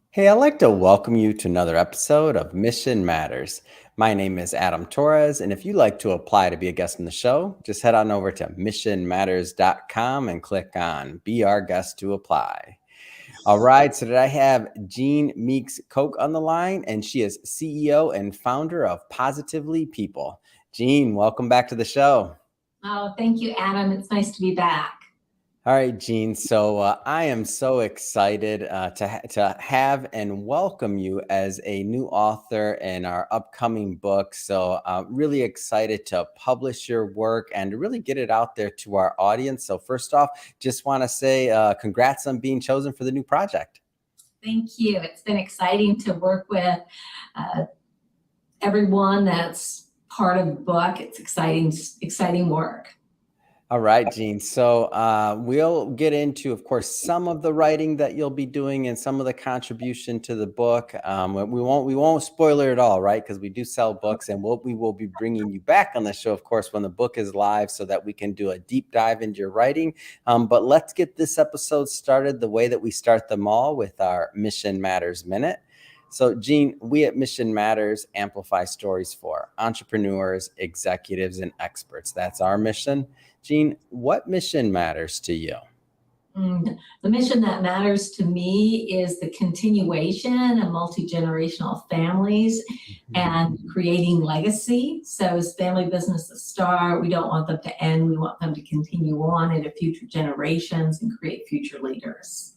Hey, I'd like to welcome you to another episode of Mission Matters. My name is Adam Torres, and if you'd like to apply to be a guest on the show, just head on over to missionmatters.com and click on Be Our Guest to apply. All right, so today I have Jean Meeks-Koch on the line, and she is CEO and founder of Positively People. Jean, welcome back to the show. Oh, thank you, Adam. It's nice to be back. All right, Gene. So I am so excited to have and welcome you as a new author in our upcoming book. So really excited to publish your work and to really get it out there to our audience. So first off, just want to say congrats on being chosen for the new project. Thank you. It's been exciting to work with uh, everyone that's part of the book. It's exciting work. All right, Gene. So we'll get into, of course, some of the writing that you'll be doing and some of the contribution to the book. We won't spoiler it all, right? Because we do sell books, and we will be bringing you back on the show, of course, when the book is live, so that we can do a deep dive into your writing. But let's get this episode started the way that we start them all, with our Mission Matters Minute. So, Gene, we at Mission Matters amplify stories for entrepreneurs, executives, and experts. That's our mission. Gene, what mission matters to you? The mission that matters to me is the continuation of multi-generational families and creating legacy. So as family businesses start, we don't want them to end. We want them to continue on into future generations and create future leaders.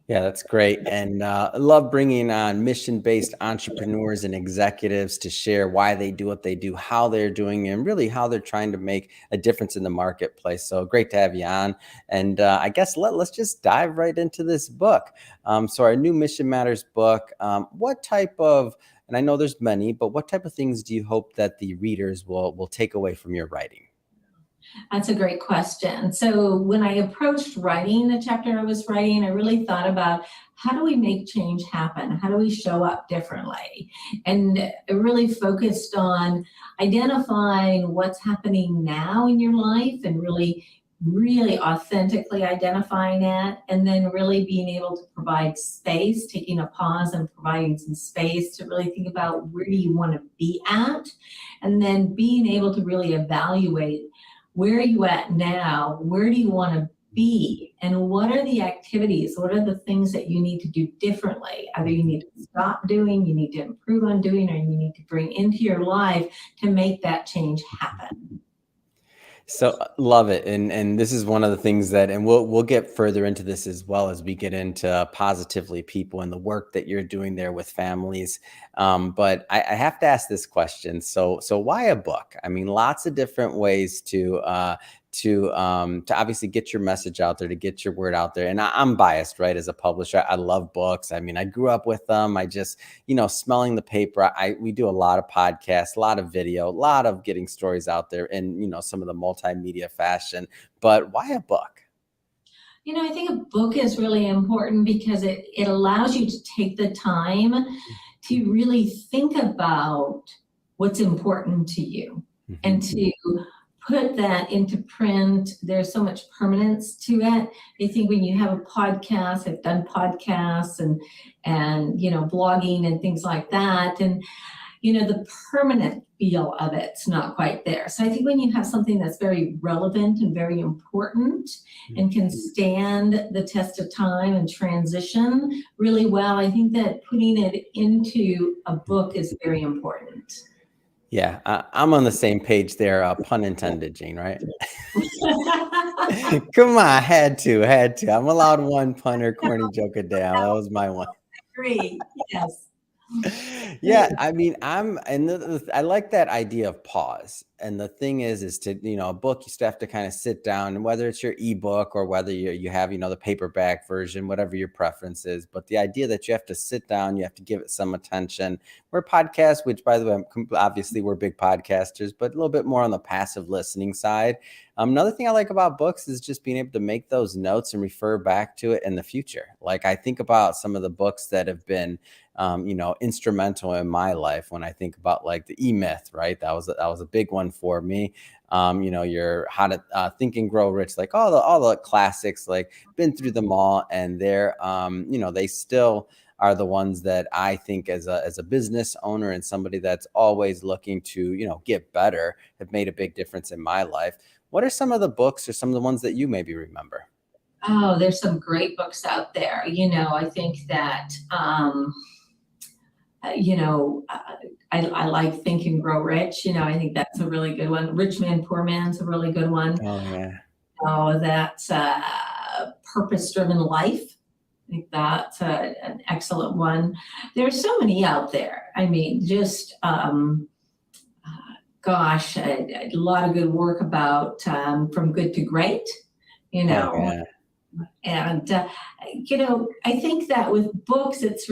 Yeah, that's great. And I love bringing on mission-based entrepreneurs and executives to share why they do what they do, how they're doing, and really how they're trying to make a difference in the marketplace. So great to have you on. And I guess let's just dive right into this book. So our new Mission Matters book, what type of, and I know there's many, but what type of things do you hope that the readers will take away from your writing? That's a great question. So when I approached writing the chapter I was writing, I really thought about how do we make change happen? How do we show up differently? And I really focused on identifying what's happening now in your life and really authentically identifying it, and then really being able to provide space, taking a pause and providing some space to really think about where do you want to be at, and then being able to really evaluate where are you at now? Where do you want to be? And what are the activities? What are the things that you need to do differently? Either you need to stop doing, you need to improve on doing, or you need to bring into your life to make that change happen. So love it. And this is one of the things that, and we'll get further into this as well as we get into Positively People and the work that you're doing there with families. But I have to ask this question. So why a book? I mean, lots of different ways to obviously get your message out there, to get your word out there. And I'm biased, right? As a publisher, I love books. I mean, I grew up with them. I just, smelling the paper. We do a lot of podcasts, a lot of video, a lot of getting stories out there in, some of the multimedia fashion. But why a book? I think a book is really important because it allows you to take the time to really think about what's important to you and to put that into print. There's so much permanence to it. I think when you have a podcast, I've done podcasts and blogging and things like that, and the permanent feel of it's not quite there. So I think when you have something that's very relevant and very important and can stand the test of time and transition really well, I think that putting it into a book is very important. Yeah, I'm on the same page there. Pun intended, Gene, right? Come on, had to. I'm allowed one pun or corny joke a day. That was my one. Great. Yes. Yeah, I mean, I like that idea of pause. And the thing is to, a book, you still have to kind of sit down, and whether it's your ebook or whether you have, the paperback version, whatever your preference is. But the idea that you have to sit down, you have to give it some attention. We're podcasts, which, by the way, obviously we're big podcasters, but a little bit more on the passive listening side. Another thing I like about books is just being able to make those notes and refer back to it in the future. Like, I think about some of the books that have been instrumental in my life. When I think about like the E-Myth, right? That was a big one for me. Your How to Think and Grow Rich, like all the classics, like been through them all, and they're they still are the ones that I think as a business owner and somebody that's always looking to, get better, have made a big difference in my life. What are some of the books or some of the ones that you maybe remember? Oh, there's some great books out there. I think that, uh, you know, uh, I like Think and Grow Rich. I think that's a really good one. Rich Man, Poor Man's a really good one. Oh yeah. Oh, that's Purpose Driven Life. I think that's an excellent one. There's so many out there. I mean, just gosh, a lot of good work about From Good to Great. You Oh know, yeah. and I think that with books, it's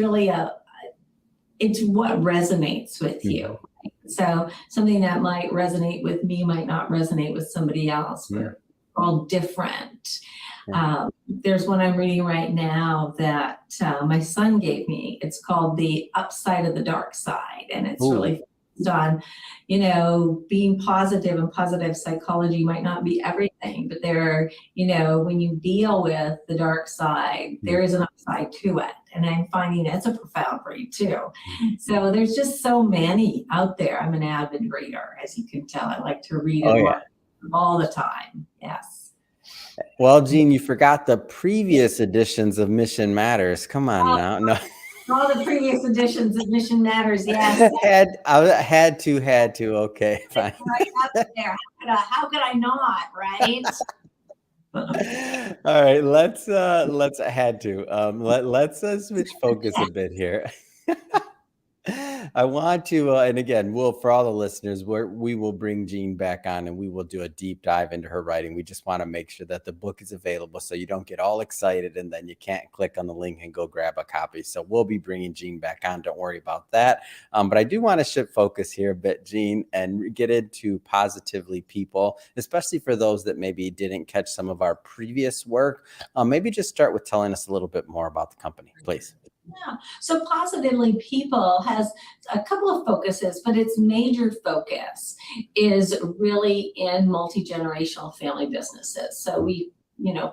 what resonates with Mhm. you. So something that might resonate with me might not resonate with somebody else. Yeah. We're all different. Yeah. There's one I'm reading right now that my son gave me. It's called The Upside of the Dark Side, and it's Ooh. really focused on, being positive, and positive psychology might not be everything, but when you deal with the dark side, Mm. there is an upside to it. And I'm finding it's a profound read too. Mm. So there's just so many out there. I'm an avid reader, as you can tell. I like to read Oh and yeah. learn all the time. Yes. Well, Gene, you forgot the previous editions of Mission Matters. Come on All, now. No. all the previous editions of Mission Matters. Yes. Had to. Okay, fine. Right up there. How could I not, right? All right, let's had to. Let's switch focus a bit here. I want to, and again, for all the listeners, we will bring Jean back on and we will do a deep dive into her writing. We just want to make sure that the book is available so you don't get all excited and then you can't click on the link and go grab a copy. So we'll be bringing Jean back on. Don't worry about that. But I do want to shift focus here a bit, Jean, and get into Positively People, especially for those that maybe didn't catch some of our previous work. Maybe just start with telling us a little bit more about the company, please. Yeah. So Positively People has a couple of focuses, but its major focus is really in multi-generational family businesses. So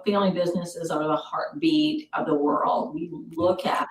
family businesses are the heartbeat of the world. We look at,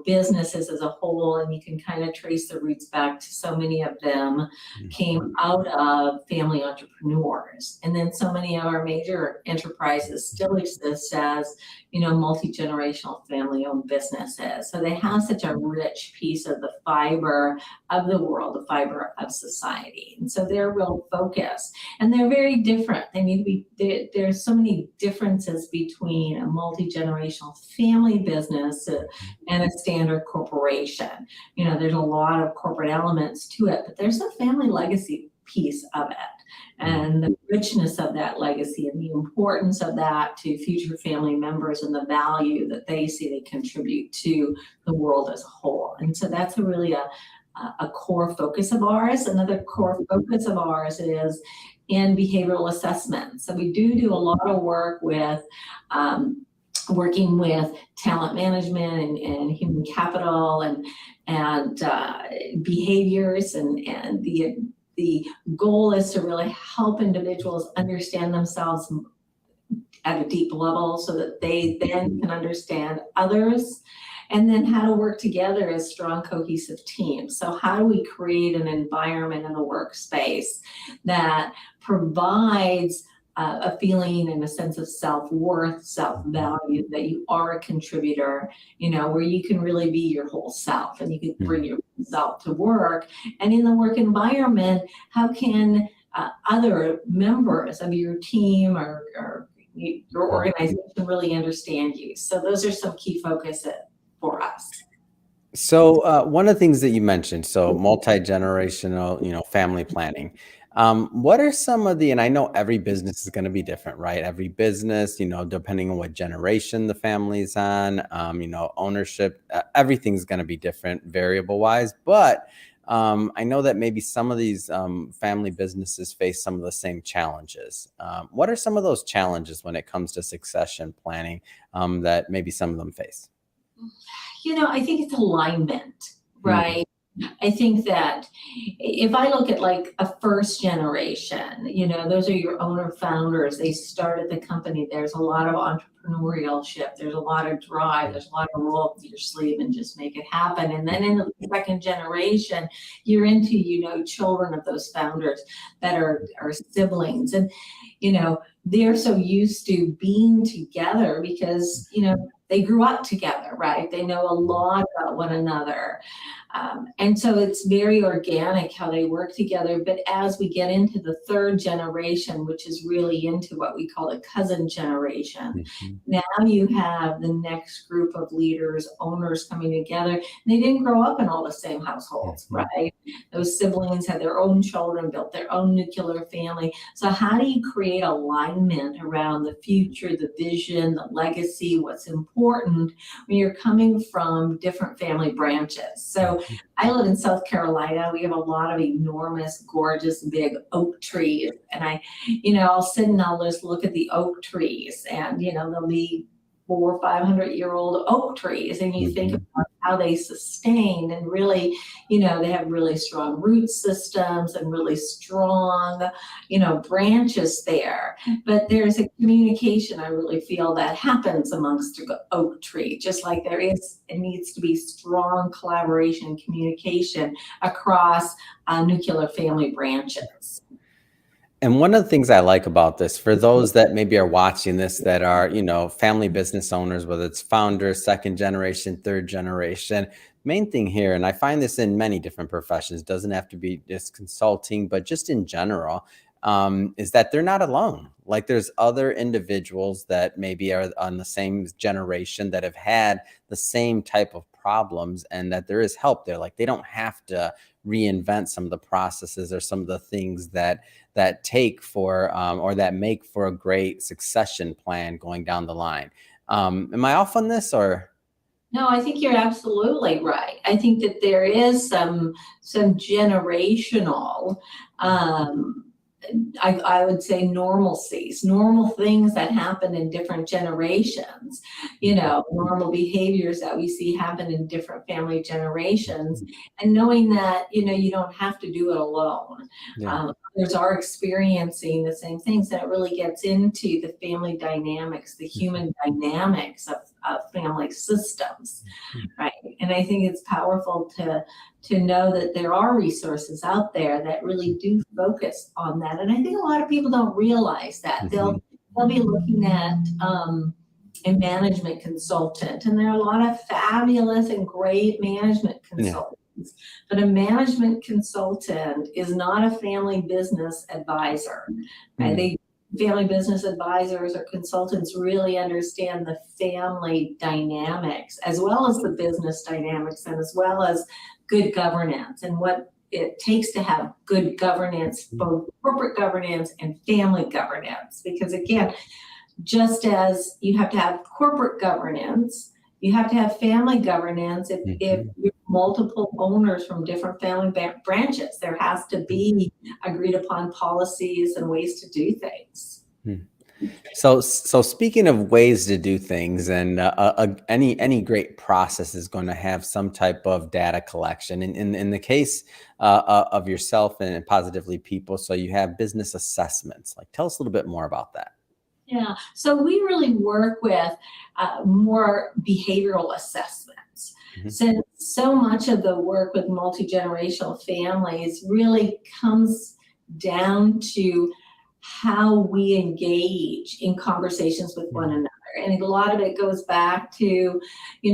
businesses as a whole, and you can kind of trace the roots back to so many of them came out of family entrepreneurs. And then so many of our major enterprises still exist as, multi-generational family-owned businesses. So they have such a rich piece of the fiber of the world, the fiber of society. And so they're real focus. And they're very different. They need to be, there's so many differences between a multi-generational family business and a standard corporation. There's a lot of corporate elements to it, but there's a family legacy piece of it, and the richness of that legacy and the importance of that to future family members and the value that they see they contribute to the world as a whole. And so that's really a core focus of ours. Another core focus of ours is in behavioral assessment. So we do a lot of work with working with talent management and human capital and behaviors, and the goal is to really help individuals understand themselves at a deep level so that they then can understand others, and then how to work together as strong, cohesive teams. So how do we create an environment in the workspace that provides a feeling and a sense of self-worth, self-value, that you are a contributor, where you can really be your whole self and you can bring yourself to work. And in the work environment, how can other members of your team or your organization really understand you? So those are some key focuses for us. So one of the things that you mentioned, so multi-generational, family planning. What are some of and I know every business is going to be different, right? Every business, depending on what generation the family's on, ownership, everything's going to be different variable wise. But I know that maybe some of these family businesses face some of the same challenges. What are some of those challenges when it comes to succession planning that maybe some of them face? I think it's alignment, right? I think that if I look at like a first generation, those are your owner founders. They started the company. There's a lot of entrepreneurship. There's a lot of drive. There's a lot of roll up your sleeve and just make it happen. And then in the second generation, you're into, children of those founders that are siblings. And, they're so used to being together because, they grew up together, right? They know a lot about one another. And so it's very organic how they work together. But as we get into the third generation, which is really into what we call a cousin generation, now you have the next group of leaders, owners coming together. They didn't grow up in all the same households, right? Those siblings had their own children, built their own nuclear family. So how do you create alignment around the future, the vision, the legacy, what's important when you're coming from different family branches? So I live in South Carolina. We have a lot of enormous, gorgeous, big oak trees. And I'll sit and I'll just look at the oak trees, and, they'll be 400 or 500-year-old oak trees. And you think about how they sustain, and really, they have really strong root systems and really strong, branches there. But there's a communication, I really feel, that happens amongst the oak tree, just like it needs to be strong collaboration and communication across nuclear family branches. And one of the things I like about this, for those that maybe are watching this that are, family business owners, whether it's founders, second generation, third generation, main thing here, and I find this in many different professions, doesn't have to be just consulting, but just in general, is that they're not alone. Like, there's other individuals that maybe are on the same generation that have had the same type of problems, and that there is help there. Like, they don't have to reinvent some of the processes or some of the things that take for or that make for a great succession plan going down the line. Am I off on this, or? No, I think you're absolutely right. I think that there is some generational, I would say, normal things that happen in different generations, normal behaviors that we see happen in different family generations, and knowing that, you don't have to do it alone. Others are experiencing the same things, and it really gets into the family dynamics, the human dynamics of family systems, right? And I think it's powerful to know that there are resources out there that really do focus on that. And I think a lot of people don't realize that. They'll be looking at a management consultant, and there are a lot of fabulous and great management consultants. But a management consultant is not a family business advisor. Right? Family business advisors or consultants really understand the family dynamics, as well as the business dynamics, and as well as good governance, and what it takes to have good governance, both corporate governance and family governance. Because again, just as you have to have corporate governance, you have to have family governance. If you're multiple owners from different family branches, there has to be agreed upon policies and ways to do things. So speaking of ways to do things, and any great process is going to have some type of data collection. In the case of yourself and Positively People, so you have business assessments. Like, tell us a little bit more about that. Yeah, so we really work with more behavioral assessments. Since so much of the work with multi-generational families really comes down to how we engage in conversations with one another. And a lot of it goes back to,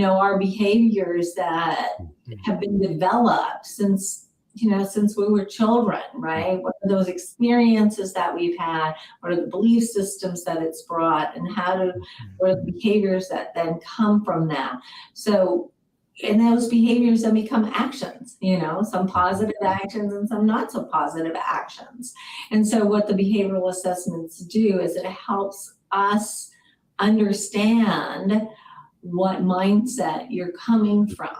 our behaviors that have been developed since we were children, right? What are those experiences that we've had? What are the belief systems that it's brought? And what are the behaviors that then come from that? So, and those behaviors then become actions, some positive actions and some not so positive actions. And so what the behavioral assessments do is it helps us understand what mindset you're coming from.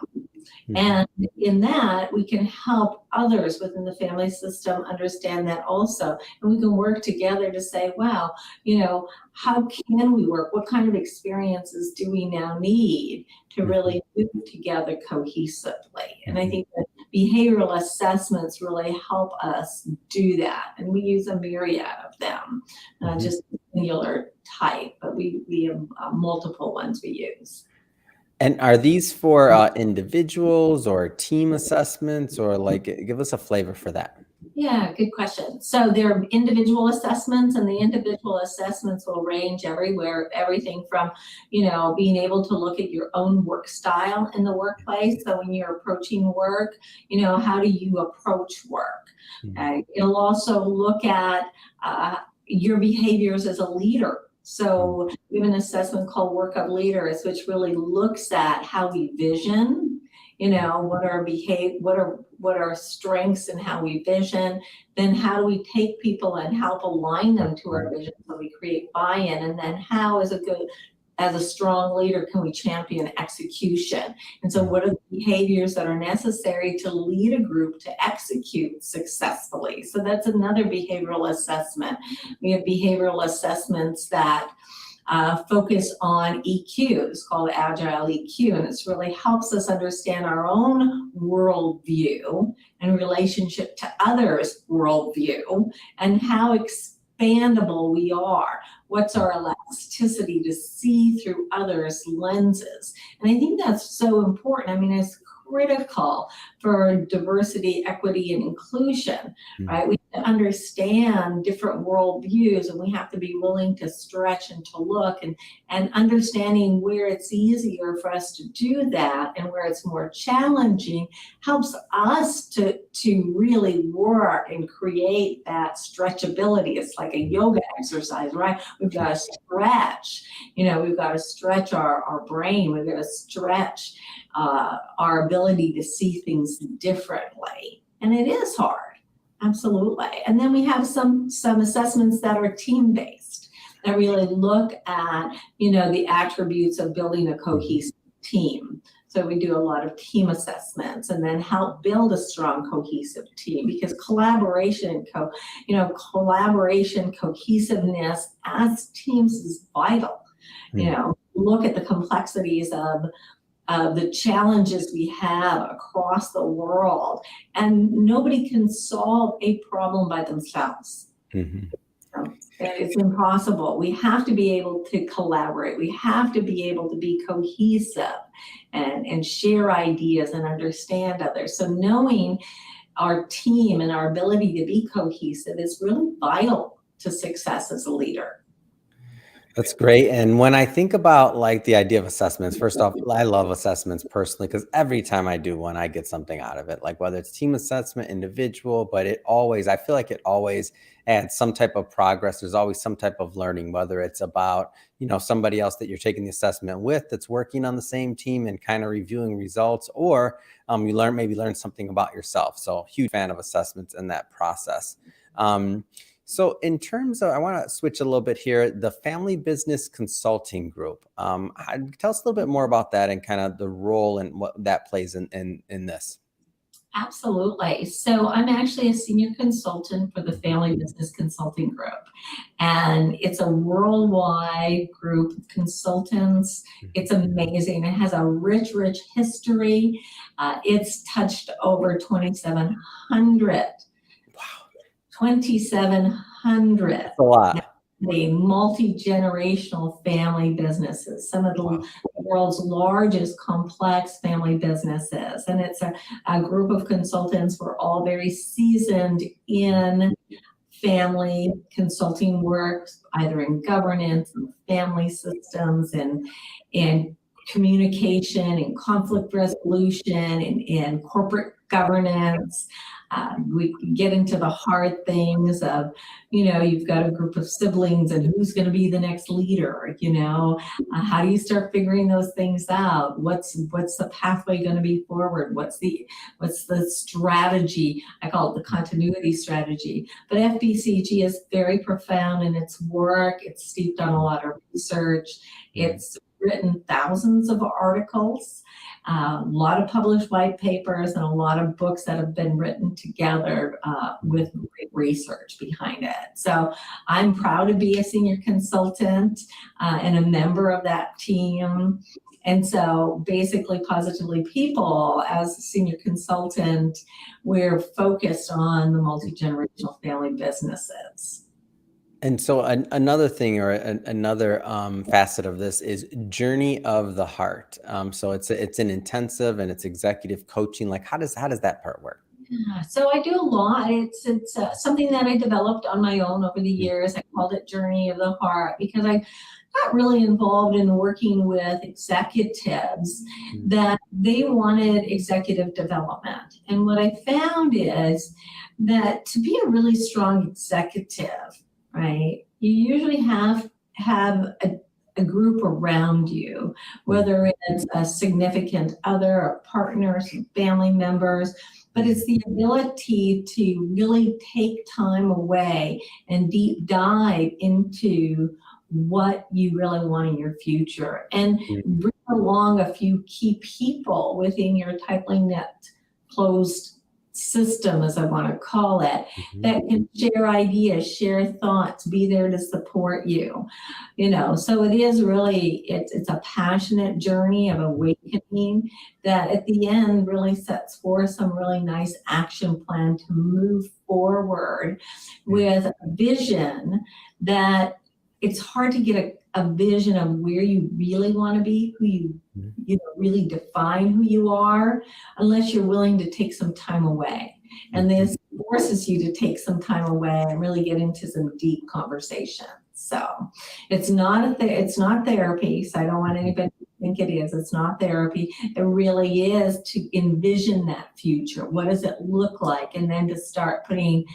And in that, we can help others within the family system understand that also. And we can work together to say, wow, how can we work? What kind of experiences do we now need to really move together cohesively? And I think that behavioral assessments really help us do that. And we use a myriad of them, not just a singular type, but we have multiple ones we use. And are these for individuals or team assessments, or like give us a flavor for that? Yeah, good question. So there are individual assessments, and the individual assessments will range everywhere, everything from, being able to look at your own work style in the workplace. So when you're approaching work, how do you approach work? It'll also look at your behaviors as a leader. So we have an assessment called Work of Leaders, which really looks at how we vision, what are strengths and how we vision, then how do we take people and help align them to our vision so we create buy-in, and then how as a strong leader can we champion execution. And so what are the behaviors that are necessary to lead a group to execute successfully? So that's another behavioral assessment. We have behavioral assessments that focus on EQs called Agile EQ, and this really helps us understand our own worldview in relationship to others' worldview and how expandable we are. What's our elasticity to see through others' lenses? And I think that's so important. I mean, it's critical for diversity, equity, and inclusion, right? We have to understand different worldviews, and we have to be willing to stretch and to look, and understanding where it's easier for us to do that and where it's more challenging helps us to really work and create that stretchability. It's like a yoga exercise, right? We've got to stretch, we've got to stretch our brain. We've got to stretch our ability to see things differently. And it is hard, absolutely. And then we have some assessments that are team-based that really look at, the attributes of building a cohesive team. So we do a lot of team assessments and then help build a strong, cohesive team, because collaboration, cohesiveness as teams is vital. Look at the complexities of the challenges we have across the world, and nobody can solve a problem by themselves. It's impossible. We have to be able to collaborate. We have to be able to be cohesive and share ideas and understand others. So knowing our team and our ability to be cohesive is really vital to success as a leader. That's great. And when I think about like the idea of assessments, first off, I love assessments personally, because every time I do one, I get something out of it. Like whether it's team assessment, individual, but I feel like it always adds some type of progress. There's always some type of learning, whether it's about, somebody else that you're taking the assessment with that's working on the same team and kind of reviewing results, or you learn something about yourself. So huge fan of assessments in that process. So in terms of, I want to switch a little bit here, the Family Business Consulting Group. Tell us a little bit more about that and kind of the role and what that plays in this. Absolutely. So I'm actually a senior consultant for the Family Business Consulting Group. And it's a worldwide group of consultants. It's amazing. It has a rich history. It's touched over 2,700. 2,700. That's a lot. The multi-generational family businesses, some of the world's largest complex family businesses. And it's a group of consultants. We're all very seasoned in family consulting work, either in governance and family systems and communication and conflict resolution and corporate governance. We get into the hard things of, you've got a group of siblings and who's going to be the next leader, how do you start figuring those things out? What's the pathway going to be forward? What's the strategy? I call it the continuity strategy. But FBCG is very profound in its work. It's steeped on a lot of research. It's written thousands of articles, a lot of published white papers, and a lot of books that have been written together with great research behind it. So I'm proud to be a senior consultant and a member of that team. And so basically Positively People, as a senior consultant, we're focused on the multi-generational family businesses. And so another thing, or another facet of this, is journey of the heart. So it's an intensive and it's executive coaching. Like how does that part work? Yeah, so I do a lot. It's something that I developed on my own over the years. I called it Journey of the Heart because I got really involved in working with executives Mm. that they wanted executive development. And what I found is that to be a really strong executive, right, you usually have a group around you, whether it's a significant other, a partner, some family members, but it's the ability to really take time away and deep dive into what you really want in your future and Mm. bring along a few key people within your tightly knit closed system, as I want to call it, Mhm. that can share ideas, share thoughts, be there to support you. So it is really, it's a passionate journey of awakening that at the end really sets forth some really nice action plan to move forward with a vision that it's hard to get a vision of where you really want to be, who you really define who you are, unless you're willing to take some time away. And this forces you to take some time away and really get into some deep conversation. So it's not therapy. So I don't want anybody to think it is. It's not therapy. It really is to envision that future. What does it look like? And then to start putting,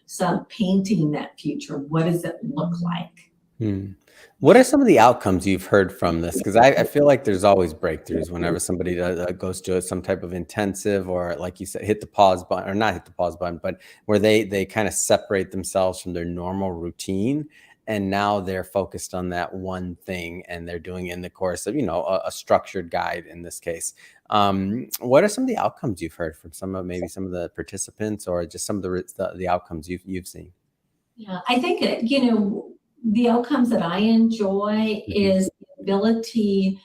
some painting that future. What does it look like? Hmm. What are some of the outcomes you've heard from this? Because I feel like there's always breakthroughs whenever somebody goes to some type of intensive, or like you said, hit the pause button, or not hit the pause button, but where they kind of separate themselves from their normal routine. And now they're focused on that one thing, and they're doing it in the course of, a structured guide in this case. What are some of the outcomes you've heard from maybe some of the participants, or just some of the outcomes you've seen? Yeah, I think, the outcomes that I enjoy Mhm. is the ability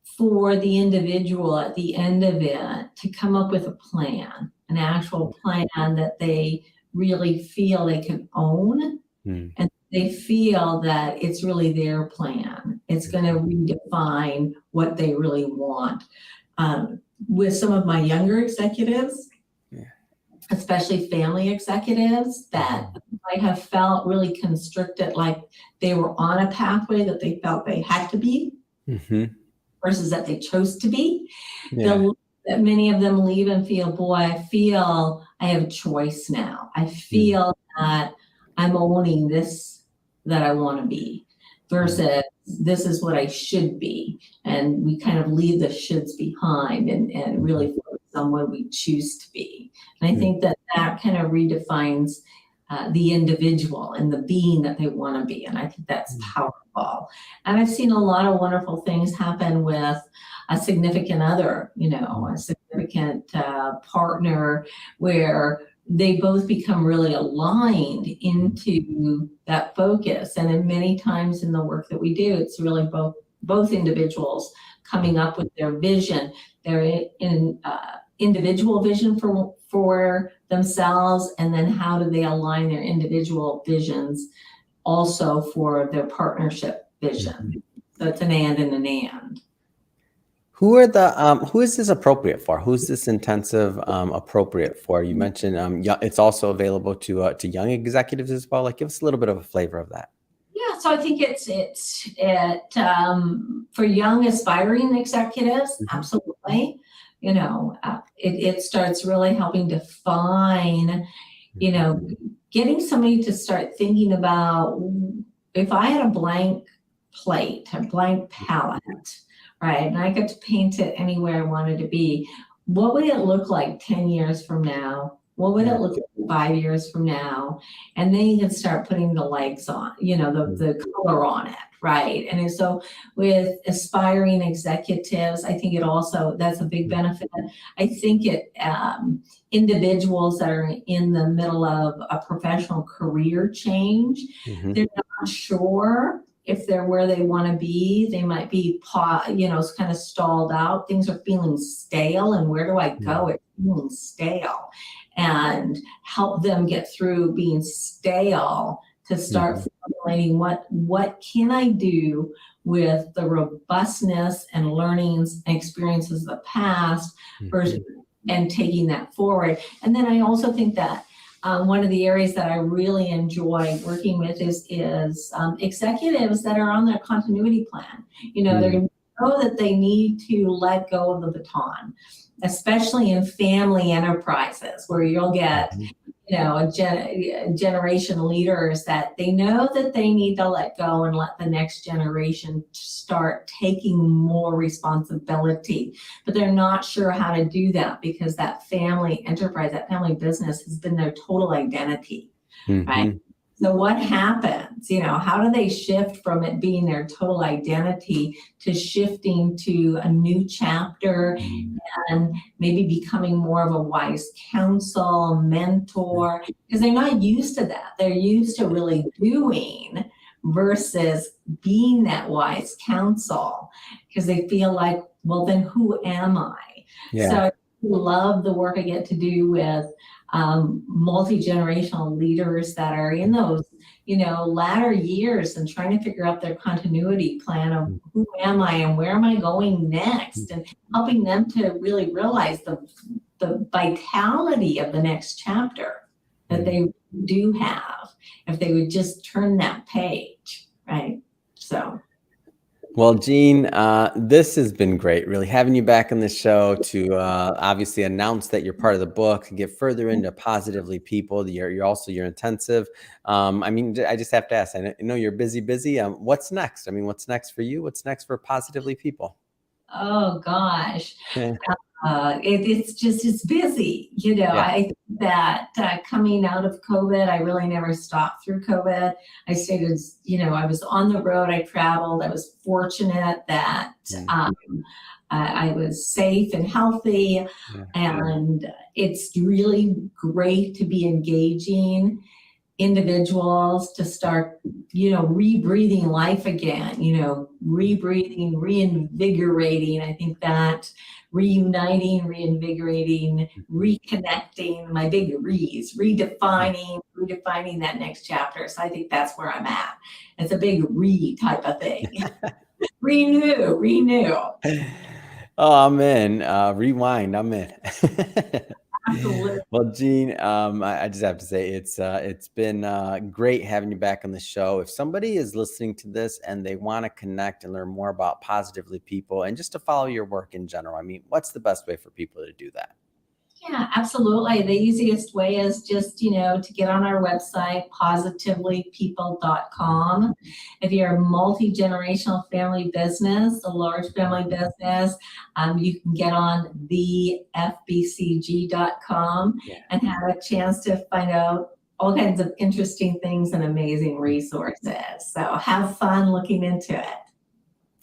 for the individual at the end of it to come up with a plan, an actual plan that they really feel they can own, Mm. and they feel that it's really their plan. It's going to redefine what they really want. With some of my younger executives, Yeah. especially family executives that might have felt really constricted, like they were on a pathway that they felt they had to be Mhm. versus that they chose to be. Yeah. That many of them leave and feel, boy, I feel I have a choice now. I Mm. feel that I'm owning this that I want to be Mm. versus this is what I should be. And we kind of leave the shoulds behind and really focus on what we choose to be. And I Mm. think that kind of redefines the individual and the being that they want to be. And I think that's powerful. And I've seen a lot of wonderful things happen with a significant other, a significant partner, where they both become really aligned into that focus. And then many times in the work that we do, it's really both individuals coming up with their vision, their individual vision for themselves, and then how do they align their individual visions also for their partnership vision. So it's an and and. Who is this appropriate for? Who's this intensive appropriate for? You mentioned it's also available to young executives as well. Like, give us a little bit of a flavor of that. Yeah, so I think for young aspiring executives, Mhm. absolutely. It starts really helping define, getting somebody to start thinking about, if I had a blank plate, a blank palette, right, and I got to paint it anywhere I wanted to be, what would it look like 10 years from now? What would it look like 5 years from now? And then you can start putting the legs on, the color on it, right? And so with aspiring executives, I think that's a big benefit. I think individuals that are in the middle of a professional career change, Mhm. they're not sure if they're where they want to be, they might be, kind of stalled out. Things are feeling stale, and where do I go? It's feeling stale, and help them get through being stale to start formulating what can I do with the robustness and learnings and experiences of the past versus, and taking that forward. And then I also think that one of the areas that I really enjoy working with is executives that are on their continuity plan. They're going to know that they need to let go of the baton, especially in family enterprises where you'll get generation leaders that they know that they need to let go and let the next generation start taking more responsibility, but they're not sure how to do that because that family enterprise, that family business has been their total identity, right? So what happens? How do they shift from it being their total identity to shifting to a new chapter and maybe becoming more of a wise counsel, mentor? Because they're not used to that. They're used to really doing versus being that wise counsel because they feel like, well, then who am I? So I love the work I get to do with multi-generational leaders that are in those, latter years and trying to figure out their continuity plan of who am I and where am I going next, and helping them to really realize the vitality of the next chapter that they do have if they would just turn that page, right? So. Well, Jean, this has been great, really having you back on the show to obviously announce that you're part of the book and get further into Positively People. You're also your intensive. I just have to ask, I know you're busy. What's next? What's next for you? What's next for Positively People? Oh, gosh. It's busy. I think that coming out of COVID, I really never stopped through COVID. I stayed I was on the road, I traveled. I was fortunate that I was safe and healthy. And it's really great to be engaging individuals to start, rebreathing life again, rebreathing, reinvigorating. I think that reuniting, reinvigorating, reconnecting, my big re's, redefining that next chapter. So I think that's where I'm at. It's a big re type of thing. Renew. Oh, I'm in. Rewind. I'm in. Absolutely. Well, Jean, I just have to say it's been great having you back on the show. If somebody is listening to this and they want to connect and learn more about Positively People and just to follow your work in general, what's the best way for people to do that? Yeah, absolutely. The easiest way is just, to get on our website, positivelypeople.com. If you're a multi-generational family business, a large family business, you can get on thefbcg.com and have a chance to find out all kinds of interesting things and amazing resources. So have fun looking into it.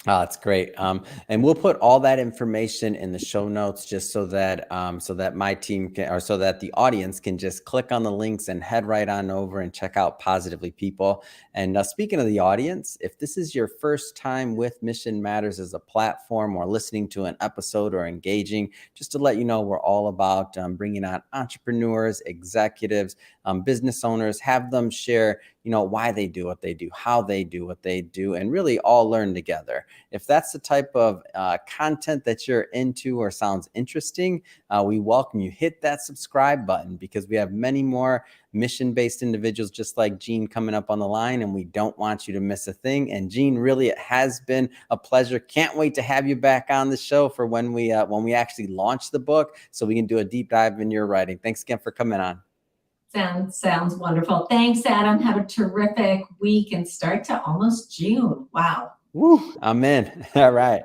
Oh, that's great. And we'll put all that information in the show notes just so that my team can, or so that the audience can just click on the links and head right on over and check out Positively People. And speaking of the audience, if this is your first time with Mission Matters as a platform or listening to an episode or engaging, just to let you know, we're all about bringing on entrepreneurs, executives, business owners, have them share why they do what they do, how they do what they do, and really all learn together. If that's the type of content that you're into or sounds interesting, we welcome you. Hit that subscribe button because we have many more mission-based individuals just like Jean coming up on the line, and we don't want you to miss a thing. And Jean, really, it has been a pleasure. Can't wait to have you back on the show for when we actually launch the book so we can do a deep dive in your writing. Thanks again for coming on. Sounds wonderful. Thanks, Adam. Have a terrific week and start to almost June. Wow. Woo, I'm in. All right.